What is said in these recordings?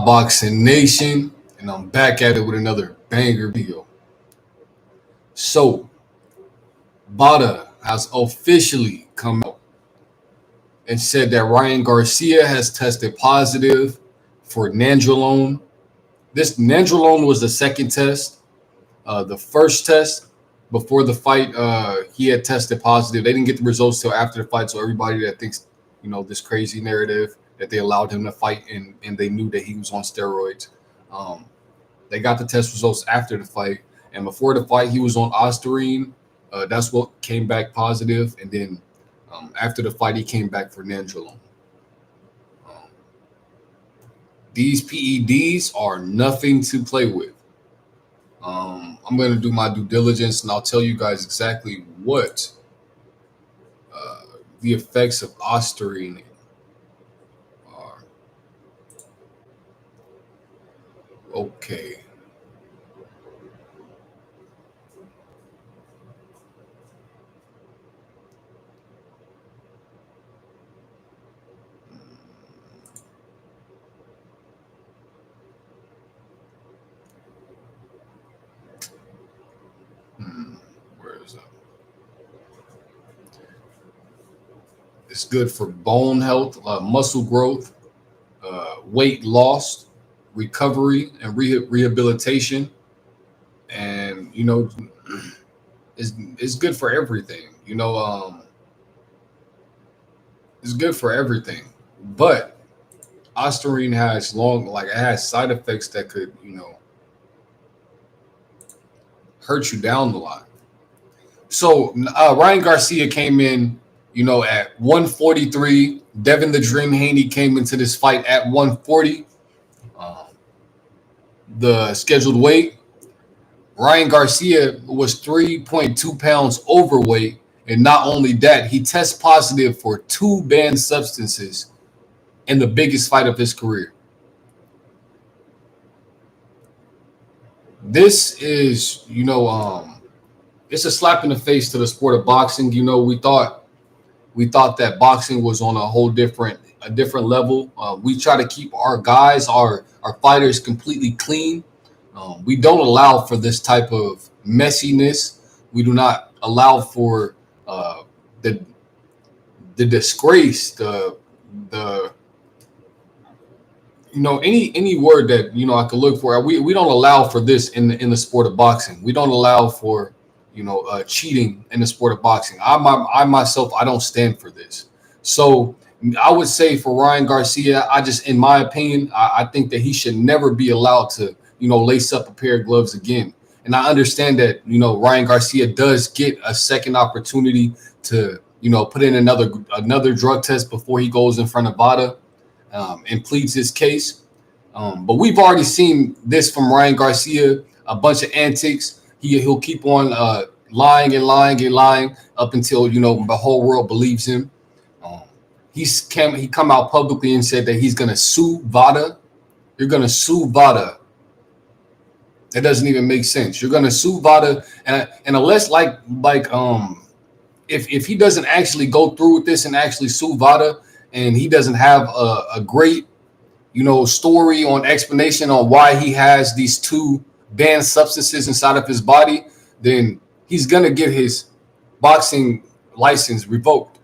Boxing Nation, and I'm back at it with another banger video. So, Bada has officially come out and said that Ryan Garcia has tested positive for nandrolone. This nandrolone was the second test. The first test before the fight, he had tested positive. They didn't get the results till after the fight, so everybody that thinks, this crazy narrative that they allowed him to fight and they knew that he was on steroids. Um, they got the test results after the fight, and before the fight, he was on ostarine. That's what came back positive, and then after the fight, he came back for nandrolone. Um, these PEDs are nothing to play with. I'm going to do my due diligence, and I'll tell you guys exactly what the effects of ostarine are. Okay. Hmm, where is that? It's good for bone health, muscle growth, weight loss, recovery, and rehabilitation. And it's good for everything. It's good for everything. But ostarine has it has side effects that could hurt you down a lot. So Ryan Garcia came in, at 143. Devin the Dream Haney came into this fight at 140. Um, the scheduled weight. Ryan Garcia was 3.2 pounds overweight. And not only that, he tests positive for two banned substances in the biggest fight of his career. This is, it's a slap in the face to the sport of boxing. We thought that boxing was on a different level. We try to keep our guys, our fighters, completely clean. We don't allow for this type of messiness. We do not allow for the disgrace, the any word that I could look for. We don't allow for this in the sport of boxing. We don't allow for cheating in the sport of boxing. I myself, I don't stand for this. So I would say for Ryan Garcia, in my opinion, I think that he should never be allowed to lace up a pair of gloves again. And I understand that Ryan Garcia does get a second opportunity to put in another drug test before he goes in front of VADA and pleads his case. But we've already seen this from Ryan Garcia, a bunch of antics. He'll keep on lying and lying and lying up until the whole world believes him. Um, he come out publicly and said that he's gonna sue VADA. You're gonna sue VADA. That doesn't even make sense. You're gonna sue VADA, and unless if he doesn't actually go through with this and actually sue VADA, and he doesn't have a great story on explanation on why he has these two banned substances inside of his body, then he's gonna get his boxing license revoked.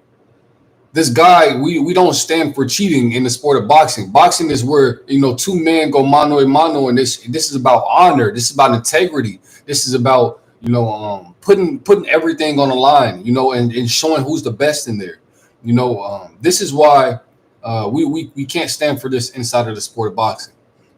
This guy, we don't stand for cheating in the sport of boxing. Boxing is where two men go mano a mano, and this is about honor. This is about integrity. This is about putting everything on the line, and showing who's the best in there. This is why we can't stand for this inside of the sport of boxing.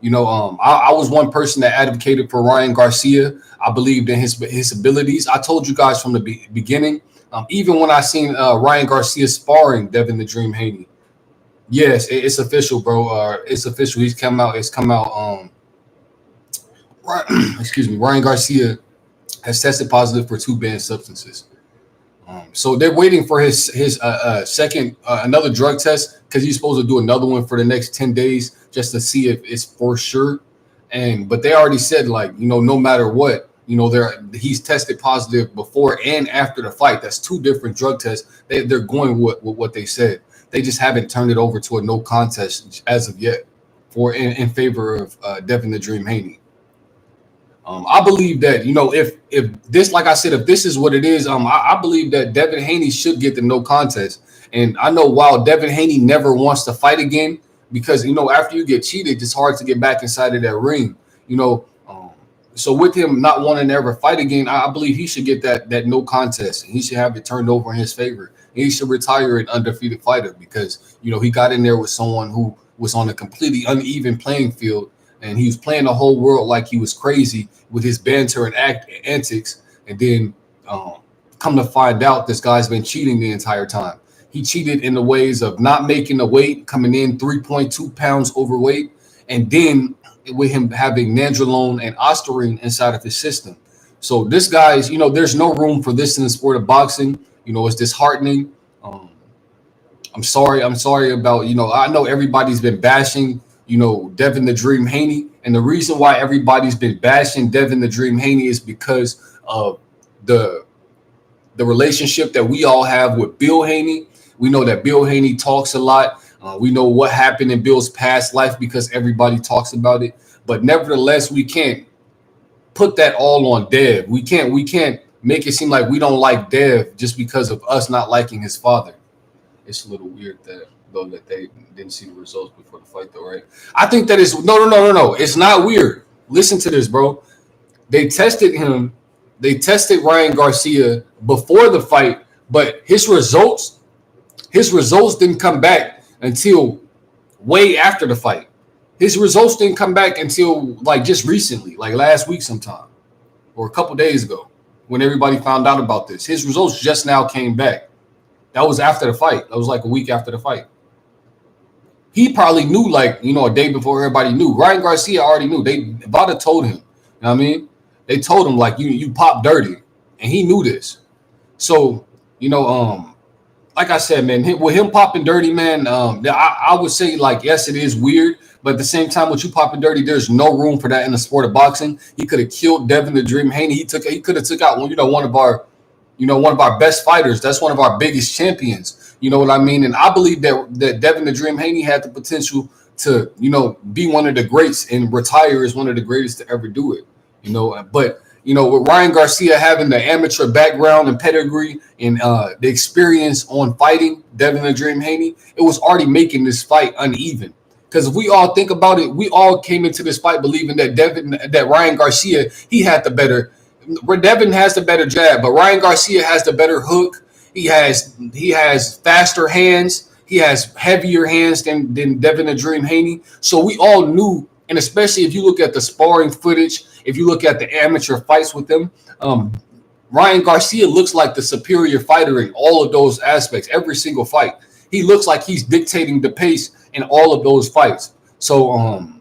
I was one person that advocated for Ryan Garcia. I believed in his abilities. I told you guys from the beginning, even when I seen Ryan Garcia sparring Devin the Dream Haney. Yes, it's official, bro. It's official. He's come out. It's come out. Excuse me. Ryan Garcia has tested positive for two banned substances. So they're waiting for his second another drug test because he's supposed to do another one for the next 10 days just to see if it's for sure. But they already said no matter what, he's tested positive before and after the fight. That's two different drug tests. They're going with what they said. They just haven't turned it over to a no contest as of yet for in favor of Devin the Dream Haney. I believe that if this, like I said, if this is what it is, I believe that Devin Haney should get the no contest. And I know while Devin Haney never wants to fight again because after you get cheated, it's hard to get back inside of that ring. So with him not wanting to ever fight again, I believe he should get that no contest, and he should have it turned over in his favor. And he should retire an undefeated fighter because he got in there with someone who was on a completely uneven playing field. And he was playing the whole world like he was crazy with his banter and antics. And then come to find out, this guy's been cheating the entire time. He cheated in the ways of not making the weight, coming in 3.2 pounds overweight, and then with him having nandrolone and ostarine inside of his system. So this guy's, there's no room for this in the sport of boxing. It's disheartening. I'm sorry about, I know everybody's been bashing Devin the Dream Haney. And the reason why everybody's been bashing Devin the Dream Haney is because of the relationship that we all have with Bill Haney. We know that Bill Haney talks a lot. We know what happened in Bill's past life because everybody talks about it. But nevertheless, we can't put that all on Dev. We can't make it seem like we don't like Dev just because of us not liking his father. It's a little weird that they didn't see the results before the fight, though, right? I think that is no. It's not weird. Listen to this, bro. They tested him. They tested Ryan Garcia before the fight, but his results didn't come back until way after the fight. His results didn't come back until like just recently, like last week sometime or a couple days ago when everybody found out about this. His results just now came back. That was after the fight. That was like a week after the fight. He probably knew, like, a day before everybody knew. Ryan Garcia already knew. Vada told him. You know what I mean? They told him, like, you popped dirty. And he knew this. So, like I said, man, with him popping dirty, man, I would say, like, yes, it is weird. But at the same time, with you popping dirty, there's no room for that in the sport of boxing. He could have killed Devin the Dream Haney. He could have took out, one of our best fighters. That's one of our biggest champions. You know what I mean? And I believe that Devin the Dream Haney had the potential to, be one of the greats and retire as one of the greatest to ever do it. But with Ryan Garcia having the amateur background and pedigree and the experience on fighting Devin the Dream Haney, it was already making this fight uneven. Because if we all think about it, we all came into this fight believing that Ryan Garcia, he had the better. Devin has the better jab, but Ryan Garcia has the better hook. He has faster hands. He has heavier hands than Devin the Dream Haney. So we all knew, and especially if you look at the sparring footage, if you look at the amateur fights with them, Ryan Garcia looks like the superior fighter in all of those aspects, every single fight. He looks like he's dictating the pace in all of those fights. So,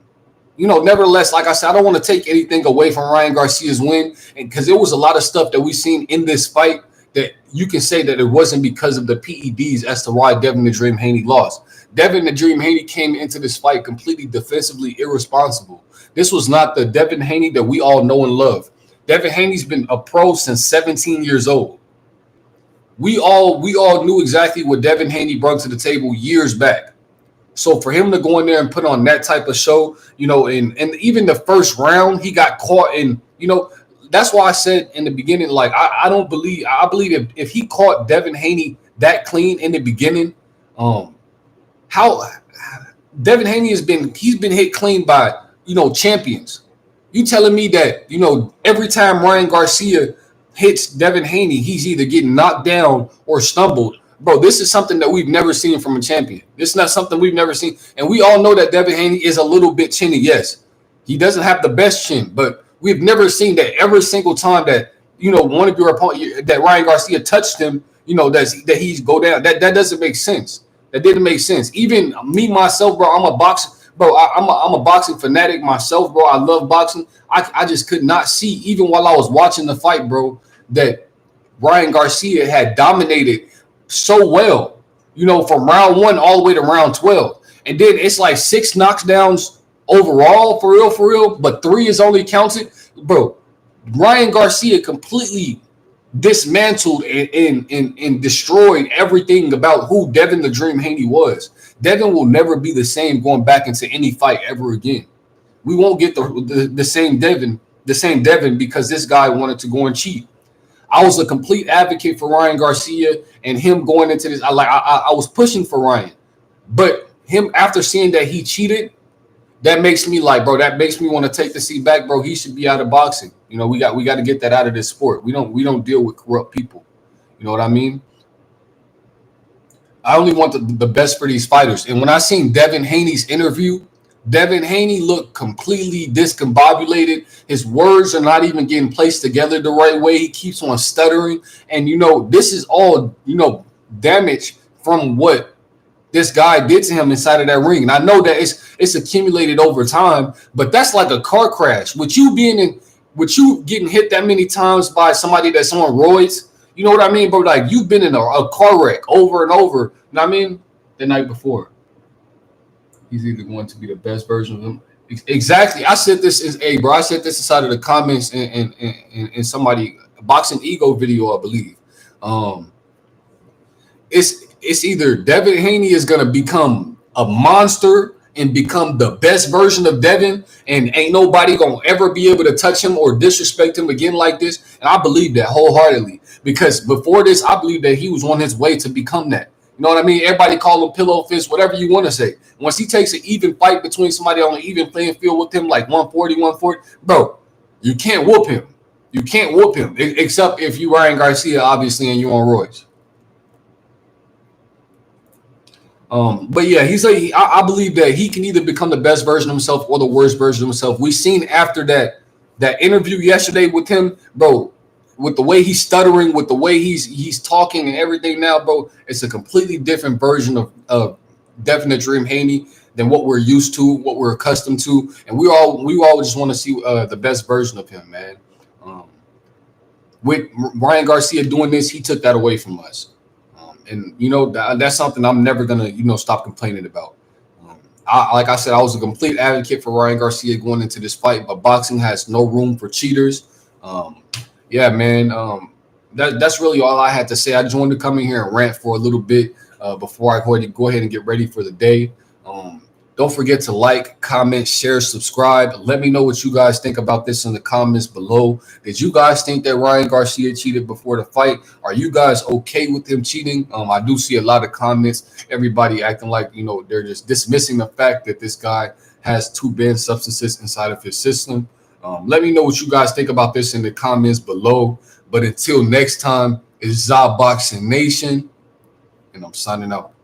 nevertheless, like I said, I don't want to take anything away from Ryan Garcia's win, and because there was a lot of stuff that we seen in this fight that you can say that it wasn't because of the PEDs as to why Devin the Dream Haney lost. Devin the Dream Haney came into this fight completely defensively irresponsible. This was not the Devin Haney that we all know and love. Devin Haney's been a pro since 17 years old. We all knew exactly what Devin Haney brought to the table years back. So for him to go in there and put on that type of show, and even the first round, he got caught in, that's why I said in the beginning, like, I believe if he caught Devin Haney that clean in the beginning, how Devin Haney he's been hit clean by, champions. You telling me that, every time Ryan Garcia hits Devin Haney, he's either getting knocked down or stumbled. Bro, this is something that we've never seen from a champion. This is not something we've never seen. And we all know that Devin Haney is a little bit chinny, yes. He doesn't have the best chin, but we've never seen that every single time that, one of your opponents, that Ryan Garcia touched him, that he's go down. That doesn't make sense. That didn't make sense. Even me, myself, bro, I'm a boxing fanatic myself, bro. I love boxing. I just could not see, even while I was watching the fight, bro, that Ryan Garcia had dominated so well, from round 1 all the way to round 12. And then it's like 6 knockdowns overall, for real, but 3 is only counted. Bro, Ryan Garcia completely dismantled and destroyed everything about who Devin the Dream Haney was. Devin will never be the same going back into any fight ever again. We won't get the same Devin because this guy wanted to go and cheat. I was a complete advocate for Ryan Garcia and him going into this. I was pushing for Ryan, but him after seeing that he cheated, that makes me like, bro, that makes me want to take the seat back, bro. He should be out of boxing. You know, we got to get that out of this sport. We don't deal with corrupt people. You know what I mean? I only want the best for these fighters. And when I seen Devin Haney's interview, Devin Haney looked completely discombobulated. His words are not even getting placed together the right way. He keeps on stuttering. And, you know, this is all, you know, damage from what this guy did to him inside of that ring. And I know that it's accumulated over time, but that's like a car crash. With you getting hit that many times by somebody that's on roids, you know what I mean, bro? Like, you've been in a car wreck over and over. You know what I mean? The night before. He's either going to be the best version of him. Exactly. I said this I said this inside of the comments in somebody Boxing Ego video, I believe. It's either Devin Haney is gonna become a monster and become the best version of Devin, and ain't nobody gonna ever be able to touch him or disrespect him again like this. And I believe that wholeheartedly, because before this, I believe that he was on his way to become that. You know what I mean? Everybody call him pillow fist, whatever you want to say. Once he takes an even fight between somebody on an even playing field with him, like 140, bro, you can't whoop him. You can't whoop him, except if you Ryan Garcia, obviously, and you on roids. But yeah, I believe that he can either become the best version of himself or the worst version of himself. We seen after that interview yesterday with him, bro, with the way he's stuttering, with the way he's talking and everything now, bro, it's a completely different version of Devin the Dream Haney than what we're used to, what we're accustomed to. And we all just want to see the best version of him, man. With Ryan Garcia doing this, he took that away from us. And, you know, that's something I'm never going to, you know, stop complaining about. Like I said, I was a complete advocate for Ryan Garcia going into this fight, but boxing has no room for cheaters. Yeah, man, that's really all I had to say. I just wanted to come in here and rant for a little bit before I go ahead and get ready for the day. Don't forget to like, comment, share, subscribe. Let me know what you guys think about this in the comments below. Did you guys think that Ryan Garcia cheated before the fight? Are you guys okay with him cheating? I do see a lot of comments. Everybody acting like, you know, they're just dismissing the fact that this guy has 2 banned substances inside of his system. Let me know what you guys think about this in the comments below. But until next time, it's Boxing Nation, and I'm signing out.